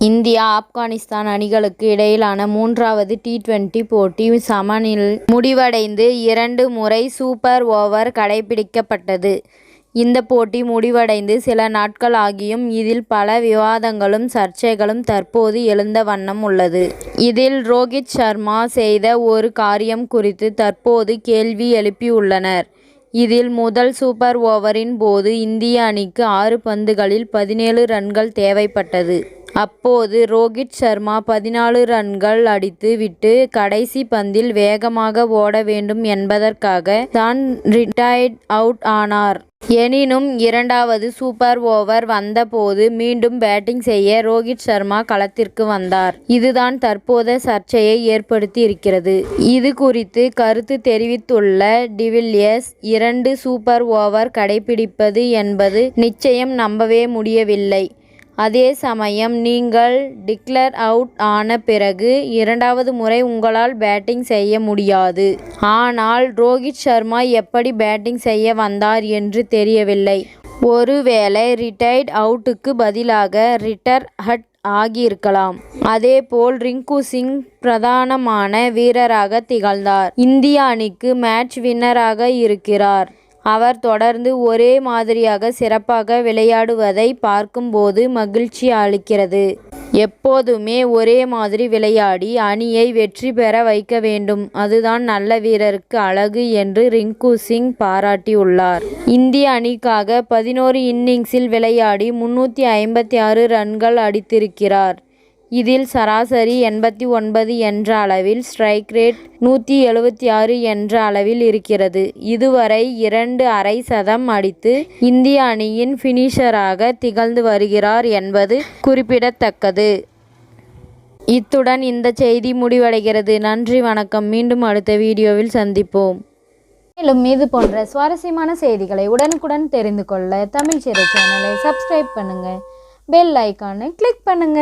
India Afghanistan அணிகளுக்கு இடையிலான 3வது டி20 போட்டி சமனில் முடிவடைந்து 2 முறை சூப்பர் ஓவர் கடைபிடிக்கப்பட்டது. இந்த போட்டி முடிவடைந்து சில நாட்கள் ஆகியும் இதில் பல விவாதங்களும் சர்ச்சைகளும் தற்போது எழுந்த வண்ணம் உள்ளது. இதில் ரோகித் சர்மா செய்த ஒரு காரியம் குறித்து தற்போது கேள்வி எழுப்பியுள்ளனர். இதில் முதல் சூப்பர் ஓவரின் போது இந்திய அணிக்கு 6 பந்துகளில் 17 ரன்கள் தேவைப்பட்டது. அப்போது ரோகித் சர்மா 14 ரன்கள் அடித்து விட்டு கடைசி பந்தில் வேகமாக ஓட வேண்டும் என்பதற்காக தான் ரிட்டையர்ட் அவுட் ஆனார். எனினும் 2வது சூப்பர் ஓவர் வந்த போது மீண்டும் பேட்டிங் செய்ய ரோகித் சர்மா களத்திற்கு வந்தார். இதுதான் தற்போது சர்ச்சையை ஏற்படுத்தி இருக்கிறது. இது குறித்து கருத்து தெரிவித்துள்ள டிவில்லியர்ஸ் 2 சூப்பர் ஓவர் கடைபிடிப்பது என்பது நிச்சயம் நம்பவே முடியவில்லை. அதே சமயம் நீங்கள் டிக்ளேர் அவுட் ஆன பிறகு 2வது முறை உங்களால் பேட்டிங் செய்ய முடியாது. ஆனால் ரோகித் சர்மா எப்படி பேட்டிங் செய்ய வந்தார் என்று தெரியவில்லை. ஒருவேளை ரிட்டையர்ட் அவுட்டுக்கு பதிலாக ரிட்டர் ஹட் ஆகியிருக்கலாம். அதேபோல் ரிங்கு சிங் பிரதானமான வீரராக திகழ்ந்தார். இந்திய அணிக்கு மேட்ச் வின்னராக இருக்கிறார். அவர் தொடர்ந்து ஒரே மாதிரியாக சிறப்பாக விளையாடுவதை பார்க்கும்போது மகிழ்ச்சி அளிக்கிறது. எப்போதுமே ஒரே மாதிரி விளையாடி அணியை வெற்றி பெற வைக்க வேண்டும். அதுதான் நல்ல வீரருக்கு அழகு என்று ரிங்கு சிங் பாராட்டியுள்ளார். இந்திய அணிக்காக 11 இன்னிங்ஸில் விளையாடி 356 ரன்கள் அடித்திருக்கிறார். இதில் சராசரி 89 என்ற அளவில், ஸ்ட்ரைக் ரேட் 176 என்ற அளவில் இருக்கிறது. இதுவரை 2 அரை சதம் அடித்து இந்திய அணியின் பினிஷராக திகழ்ந்து வருகிறார் என்பது குறிப்பிடத்தக்கது. இத்துடன் இந்த செய்தி முடிவடைகிறது. நன்றி, வணக்கம். மீண்டும் அடுத்த வீடியோவில் சந்திப்போம். மேலும் இது போன்ற சுவாரஸ்யமான செய்திகளை உடனுக்குடன் தெரிந்து கொள்ள தமிழ் சிறை சேனலை சப்ஸ்கிரைப் பண்ணுங்க. பெல் ஐகானை கிளிக் பண்ணுங்க.